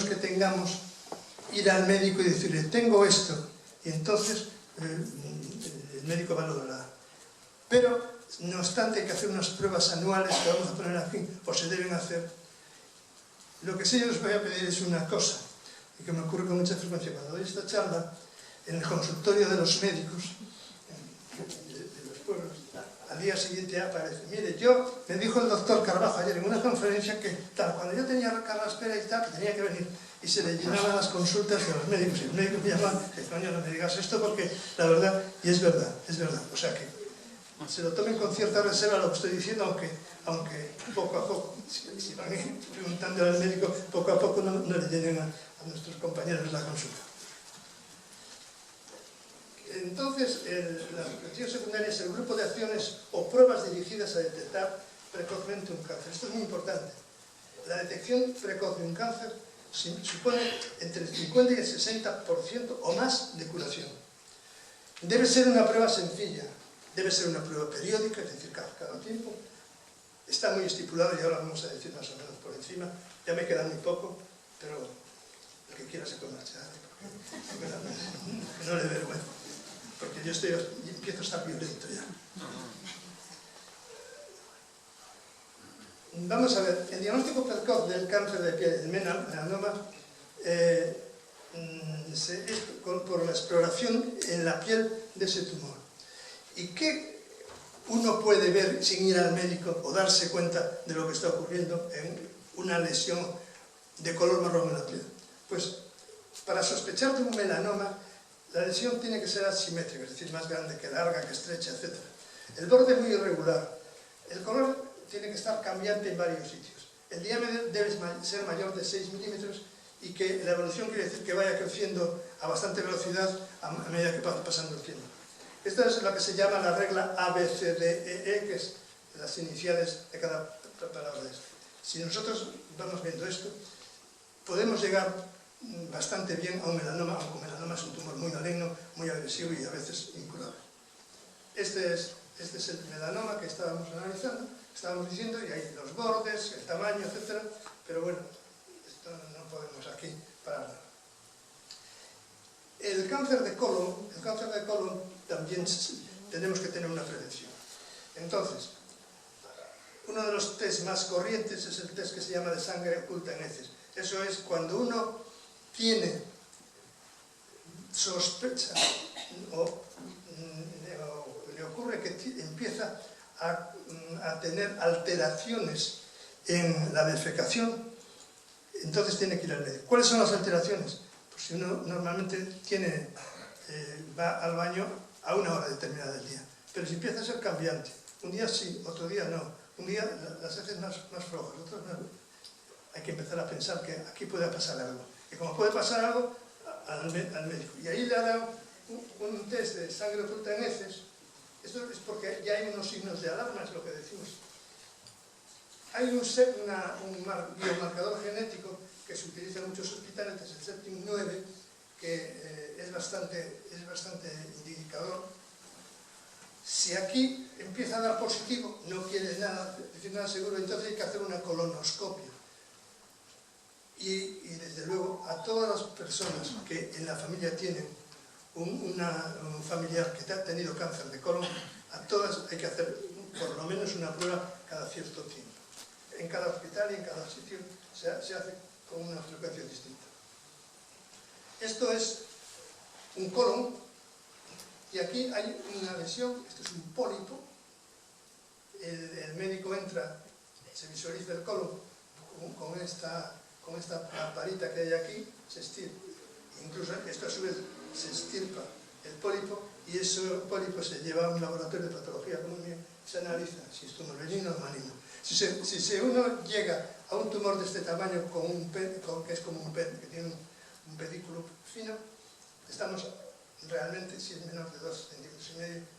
que tengamos ir al médico y decirle tengo esto, y entonces el médico valorará. Pero no obstante hay que hacer unas pruebas anuales que vamos a poner aquí, o se deben hacer. Lo que sí yo les voy a pedir es una cosa, y que me ocurre con mucha frecuencia cuando doy esta charla en el consultorio de los médicos de los pueblos. Al día siguiente aparece, mire, me dijo el doctor Carbajo ayer en una conferencia que tal, cuando yo tenía carraspera y tal, que tenía que venir, y se le llenaban las consultas de los médicos, y el médico me llamaba y dice, coño, no me digas esto porque la verdad, y es verdad, o sea que se lo tomen con cierta reserva lo que estoy diciendo, aunque poco a poco, si van preguntando al médico, poco a poco no le llenen a nuestros compañeros la consulta. Entonces, la prevención secundaria es el grupo de acciones o pruebas dirigidas a detectar precozmente un cáncer. Esto es muy importante. La detección precoz de un cáncer supone entre el 50 y el 60% o más de curación. Debe ser una prueba sencilla, debe ser una prueba periódica, es decir, cada tiempo. Está muy estipulado y ahora vamos a decir más o menos por encima. Ya me queda muy poco, pero el que quiera se puede marchar, porque no le vergüenza. Porque yo empiezo a estar violento ya. Vamos a ver, el diagnóstico precoz del cáncer de piel, el melanoma, es por la exploración en la piel de ese tumor. ¿Y qué uno puede ver sin ir al médico o darse cuenta de lo que está ocurriendo en una lesión de color marrón en la piel? Pues para sospechar de un melanoma, la lesión tiene que ser asimétrica, es decir, más grande que larga, que estrecha, etc. El borde es muy irregular. El color tiene que estar cambiante en varios sitios. El diámetro debe ser mayor de 6 milímetros y que la evolución quiere decir que vaya creciendo a bastante velocidad a medida que va pasando el tiempo. Esta es la que se llama la regla ABCDEE, que es las iniciales de cada palabra de esto. Si nosotros vamos viendo esto, podemos llegar bastante bien a un melanoma, aunque un melanoma es un tumor muy maligno, muy agresivo y a veces incurable. Este es el melanoma que estábamos analizando, estábamos diciendo, y hay los bordes, el tamaño, etc. Pero bueno, esto no podemos aquí parar. El cáncer de colon también tenemos que tener una prevención. Entonces, uno de los test más corrientes es el test que se llama de sangre oculta en heces. Eso es cuando uno tiene sospecha o le ocurre que empieza a tener alteraciones en la defecación, entonces tiene que ir al médico. ¿Cuáles son las alteraciones? Pues si uno normalmente va al baño a una hora determinada del día, pero si empieza a ser cambiante, un día sí, otro día no, un día las heces más flojas, otros no, hay que empezar a pensar que aquí puede pasar algo. Y como puede pasar algo, al médico. Y ahí le ha dado un test de sangre oculta en heces. Esto es porque ya hay unos signos de alarma, es lo que decimos. Hay un biomarcador genético que se utiliza en muchos hospitales, es el Septin 9, que es bastante indicador. Si aquí empieza a dar positivo, no quiere decir nada seguro, entonces hay que hacer una colonoscopia. Y desde luego a todas las personas que en la familia tienen un familiar que ha tenido cáncer de colon, a todas hay que hacer por lo menos una prueba cada cierto tiempo. En cada hospital y en cada sitio se hace con una frecuencia distinta. Esto es un colon y aquí hay una lesión, esto es un pólipo. El médico entra, se visualiza el colon con esta lamparita que hay aquí, se estirpa. Incluso esto a su vez se estirpa el pólipo y ese pólipo se lleva a un laboratorio de patología común y se analiza si es tumor benigno o maligno. Si uno llega a un tumor de este tamaño que es como un PET, que tiene un pedículo fino, estamos realmente, si es menor de 2,5 centímetros,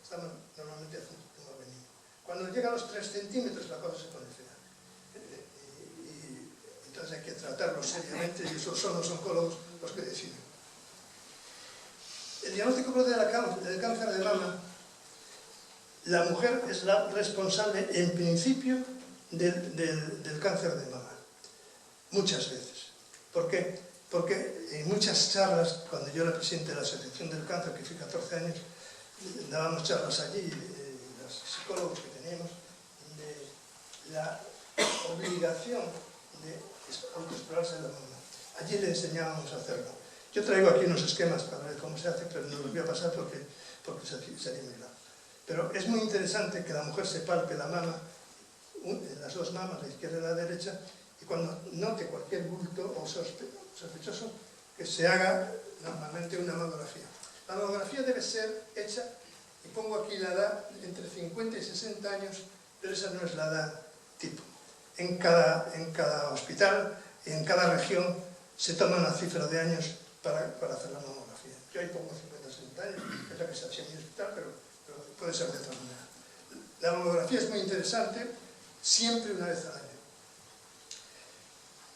estamos normalmente haciendo un tumor benigno. Cuando llega a los 3 centímetros la cosa se pone fea. Entonces hay que tratarlo seriamente y eso son los oncólogos los que deciden. El diagnóstico del cáncer de mama, la mujer es la responsable en principio del cáncer de mama, muchas veces. ¿Por qué? porque en muchas charlas, cuando yo era presidente de la Asociación del Cáncer, que fui 14 años, dábamos charlas allí, los psicólogos que teníamos, de la obligación de autoexplorarse la mama. Allí le enseñábamos a hacerlo. Yo traigo aquí unos esquemas para ver cómo se hace, pero no los voy a pasar porque sería muy largo. Pero es muy interesante que la mujer se palpe la mama, las dos mamas, la izquierda y la derecha, y cuando note cualquier bulto o sospechoso, que se haga normalmente una mamografía. La mamografía debe ser hecha, y pongo aquí la edad, entre 50 y 60 años, pero esa no es la edad tipo. En cada hospital y en cada región se toma una cifra de años para hacer la mamografía. Yo ahí pongo 50 o 60 años, que es la que se hacía en mi hospital, pero puede ser de otra manera. La mamografía es muy interesante, siempre una vez al año.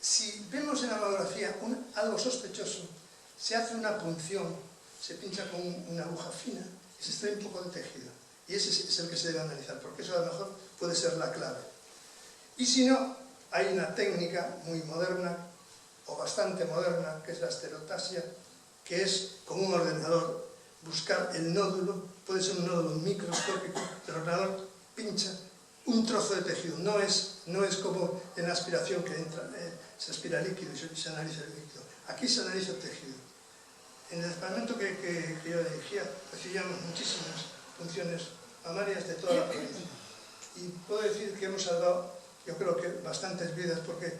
Si vemos en la mamografía algo sospechoso, se hace una punción, se pincha con una aguja fina y se extrae un poco de tejido. Y ese es el que se debe analizar, porque eso a lo mejor puede ser la clave. Y si no, hay una técnica muy moderna, o bastante moderna, que es la estereotaxia, que es con un ordenador buscar el nódulo, puede ser un nódulo microscópico, el ordenador pincha un trozo de tejido, no es como en la aspiración que entra, se aspira líquido y se analiza el líquido. Aquí se analiza el tejido. En el departamento que yo dirigía recibíamos muchísimas funciones mamarias de toda la provincia. Y puedo decir que hemos salvado, yo creo que bastantes vidas, porque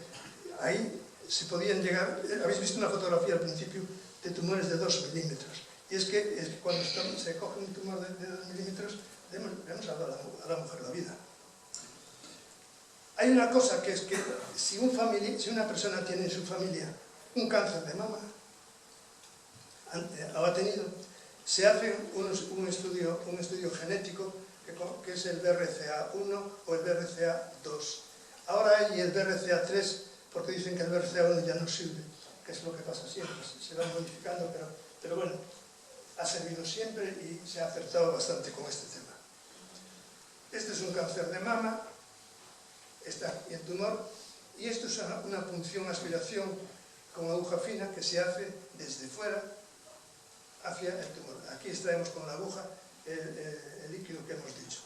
ahí se podían llegar, habéis visto una fotografía al principio de tumores de 2 milímetros. Y es que cuando se coge un tumor de 2 milímetros, le hemos salvado a la mujer la vida. Hay una cosa que es que si una persona tiene en su familia un cáncer de mama, o ha tenido, se hace un estudio genético que es el BRCA1 o el BRCA2. Ahora hay el BRCA3 porque dicen que el BRCA1 ya no sirve, que es lo que pasa siempre, se va modificando, pero bueno, ha servido siempre y se ha acertado bastante con este tema. Este es un cáncer de mama, está aquí el tumor, y esto es una punción, aspiración con aguja fina que se hace desde fuera hacia el tumor. Aquí extraemos con la aguja el líquido que hemos dicho.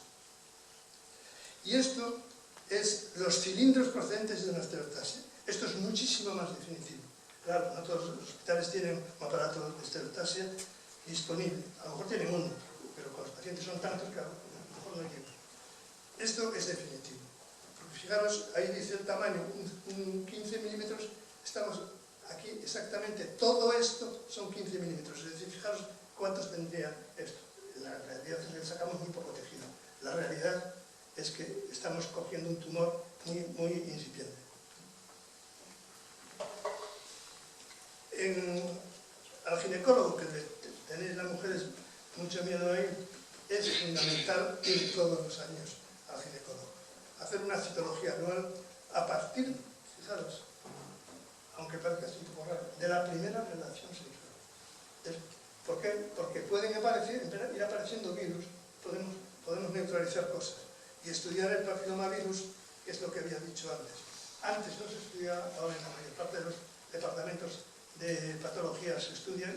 Y esto es los cilindros procedentes de una estereotaxia. Esto es muchísimo más definitivo. Claro, no todos los hospitales tienen un aparato de estereotaxia disponible. A lo mejor tienen uno, pero con los pacientes son tantos que a lo mejor no hay tiempo. Esto es definitivo. Porque fijaros, ahí dice el tamaño, un 15 milímetros, estamos aquí exactamente, todo esto son 15 milímetros. Es decir, fijaros cuántos tendría esto. La realidad es que sacamos muy poco tejido. La realidad es que estamos cogiendo un tumor muy incipiente. Al ginecólogo, que tenéis las mujeres mucho miedo a ir, es fundamental ir todos los años al ginecólogo. Hacer una citología anual a partir, fijaros, aunque parezca un poco raro, de la primera relación sexual. ¿Por qué? Porque pueden ir apareciendo virus, podemos neutralizar cosas. Y estudiar el papilomavirus, que es lo que había dicho antes. Antes no se estudiaba, ahora en la mayor parte de los departamentos de patología se estudian,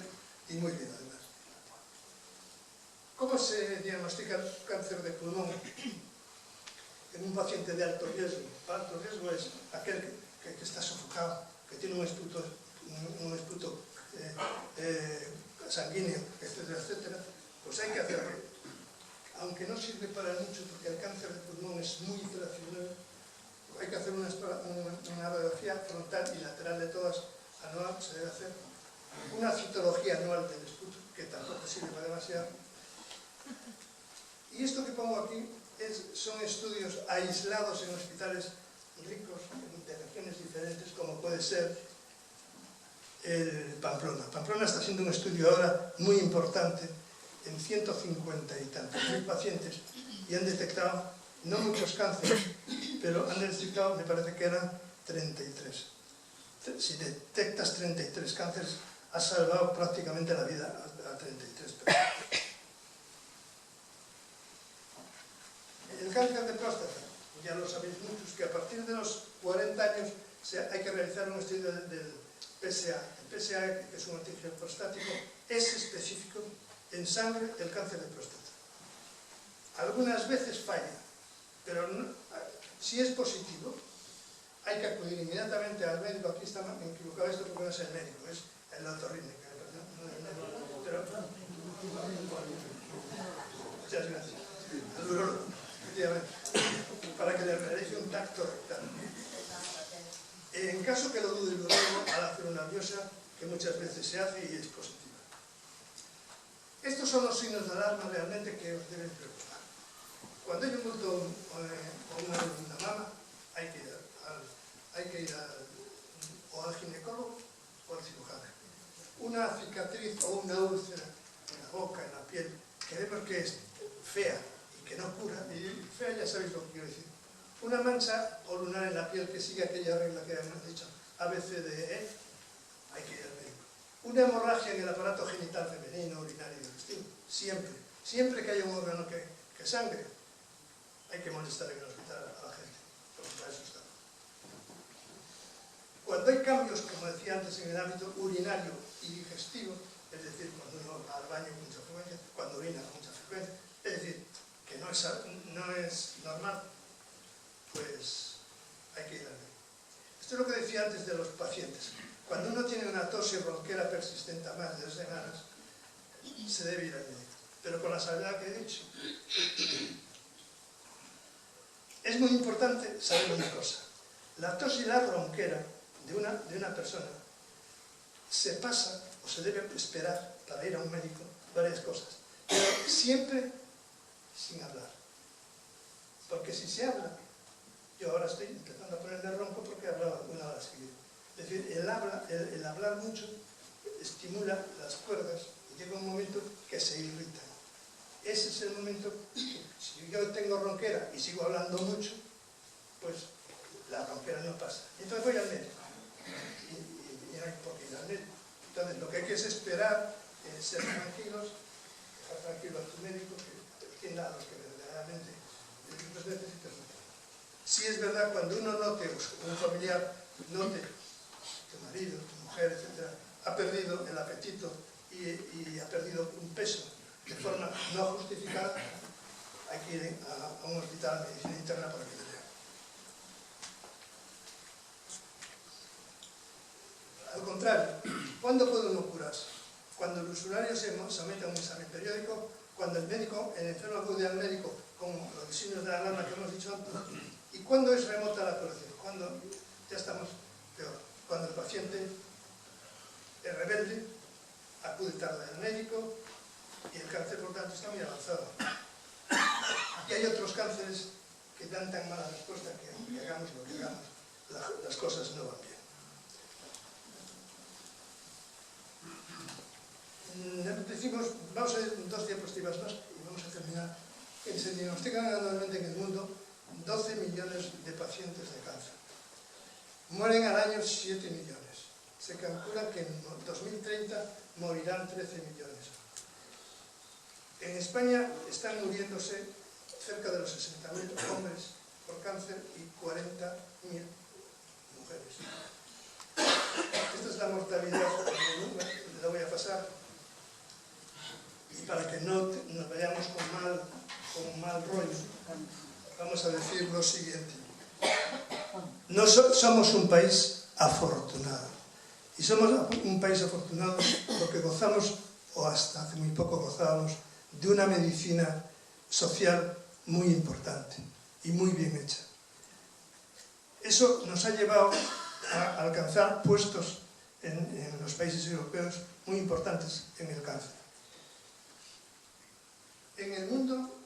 y muy bien además. ¿Cómo se diagnostica el cáncer de pulmón en un paciente de alto riesgo? Alto riesgo es aquel que está sofocado, que tiene un esputo sanguíneo, etcétera, etcétera. Pues hay que hacerlo. Aunque no sirve para mucho, porque el cáncer de pulmón es muy operacional, hay que hacer una radiografía frontal y lateral de todas anual, se debe hacer una citología anual del esputo, que tampoco sirve para demasiado. Y esto que pongo aquí son estudios aislados en hospitales ricos, en regiones diferentes, como puede ser el Pamplona. Pamplona está haciendo un estudio ahora muy importante en 150 y tantos mil pacientes y han detectado, no muchos cánceres, pero han detectado, me parece que eran 33. Si detectas 33 cánceres, has salvado prácticamente la vida a 33 personas. El cáncer de próstata, ya lo sabéis muchos, que a partir de los 40 años hay que realizar un estudio PSA. El PSA, que es un antígeno prostático, es específico en sangre del cáncer de próstata. Algunas veces falla, pero no, si es positivo, hay que acudir inmediatamente al médico. Aquí está equivocado esto porque no es el médico, es el otorrino. Pero, muchas gracias. Al urólogo, efectivamente, para que le realice un tacto rectal. En caso que lo dude el urólogo, al hacer una biopsia, que muchas veces se hace y es positiva. Estos son los signos de alarma realmente que os deben preocupar. Cuando hay un bulto o una mama, hay que ir o al ginecólogo o al cirujano. Una cicatriz o una úlcera en la boca, en la piel, que vemos que es fea y que no cura, y fea ya sabéis lo que quiero decir. Una mancha o lunar en la piel que sigue aquella regla que hemos dicho, ABCDE, hay que ir al médico. Una hemorragia en el aparato genital femenino, urinario y digestivo, siempre que haya un órgano que sangre, hay que molestar en el hospital a la gente, porque para eso está. Cuando hay cambios, como decía antes, en el ámbito urinario y digestivo, es decir, cuando uno va al baño con mucha frecuencia, cuando orina con mucha frecuencia, es decir, que no es normal, pues hay que ir al médico. Esto es lo que decía antes de los pacientes. Cuando uno tiene una tos y ronquera persistente a más de 2 semanas, se debe ir al médico. Pero con la salvedad que he dicho. Es muy importante saber una cosa. La tos y la ronquera de una persona se pasa o se debe esperar para ir a un médico varias cosas. Pero siempre sin hablar. Porque si se habla, yo ahora estoy empezando a ponerme ronco porque hablaba una hora seguida. Es decir, el hablar mucho estimula las cuerdas y llega un momento que se irritan. Ese es el momento que si yo tengo ronquera y sigo hablando mucho, pues la ronquera no pasa. Entonces voy al médico. Y no hay por qué ir al médico. Entonces lo que hay que es esperar, ser tranquilos, dejar tranquilo a tu médico, que atienda a los que verdaderamente los necesitan. Si es verdad, cuando uno note, un familiar note, tu marido, tu mujer, etc., ha perdido el apetito y ha perdido un peso de forma no justificada, hay que ir a un hospital de medicina interna para que le vean. Al contrario, ¿cuándo puede uno curarse? Cuando el usuario se somete a un examen periódico, cuando el enfermo acude al médico con los signos de alarma que hemos dicho antes, y cuando es remota la curación, cuando ya estamos peor, cuando el paciente es rebelde, acude tarde al médico y el cáncer, por tanto, está muy avanzado. Y hay otros cánceres que dan tan mala respuesta que aunque hagamos lo que hagamos, las cosas no van bien. Vamos a ver 2 diapositivas más y vamos a terminar. Se diagnostican anualmente en el mundo 12 millones de pacientes de cáncer. Mueren al año 7 millones. Se calcula que en 2030 morirán 13 millones. En España están muriéndose cerca de los 60.000 hombres por cáncer y 40.000 mujeres. Esta es la mortalidad, la voy a pasar. Y para que no nos vayamos con mal rollo, vamos a decir lo siguiente. Somos un país afortunado. Y somos un país afortunado porque gozamos, o hasta hace muy poco gozábamos, de una medicina social muy importante y muy bien hecha. Eso nos ha llevado a alcanzar puestos en los países europeos muy importantes en el cáncer. En el mundo,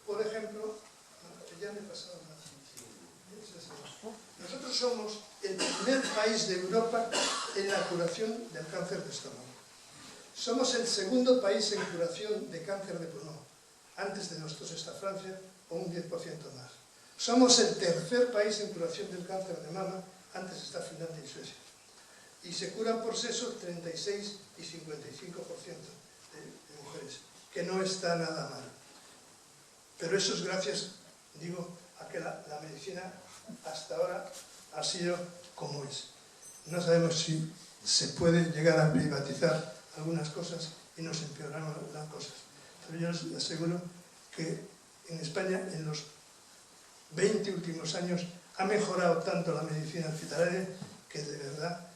por ejemplo, ya me he pasado nada. Nosotros somos el primer país de Europa en la curación del cáncer de estómago. Somos el segundo país en curación de cáncer de pulmón. Antes de nosotros está Francia, con un 10% más. Somos el tercer país en curación del cáncer de mama. Antes está Finlandia y Suecia. Y se curan por sexo 36 y 55% de mujeres, que no está nada mal. Pero eso es gracias, digo, a que la medicina hasta ahora ha sido como es. No sabemos si se puede llegar a privatizar algunas cosas y nos empeoran las cosas. Pero yo les aseguro que en España en los 20 últimos años ha mejorado tanto la medicina hospitalaria que de verdad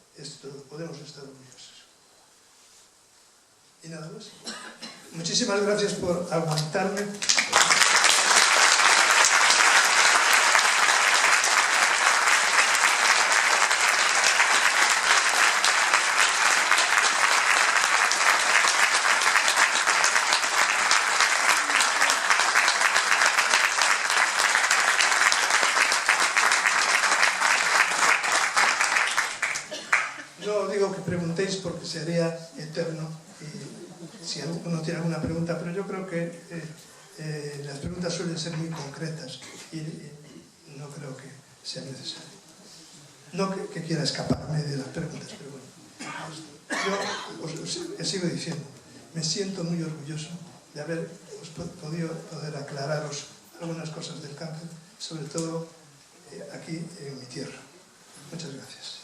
podemos estar orgullosos. Y nada más. Muchísimas gracias por aguantarme. No digo que preguntéis porque sería eterno y si alguno tiene alguna pregunta, pero yo creo que las preguntas suelen ser muy concretas y no creo que sea necesario. No que quiera escaparme de las preguntas, pero bueno. Yo os sigo diciendo, me siento muy orgulloso de haber poder aclararos algunas cosas del cáncer, sobre todo aquí en mi tierra. Muchas gracias.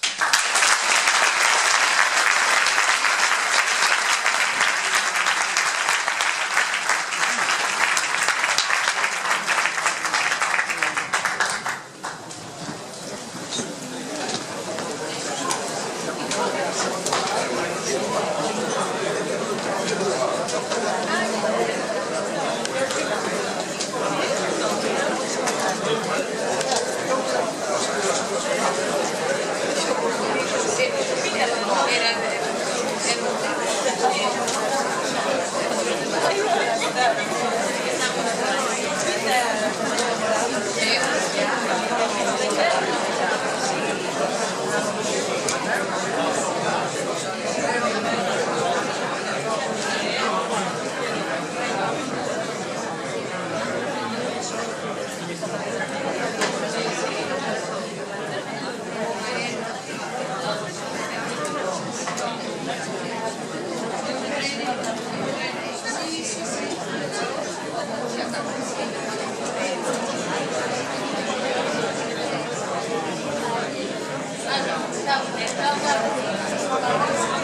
Está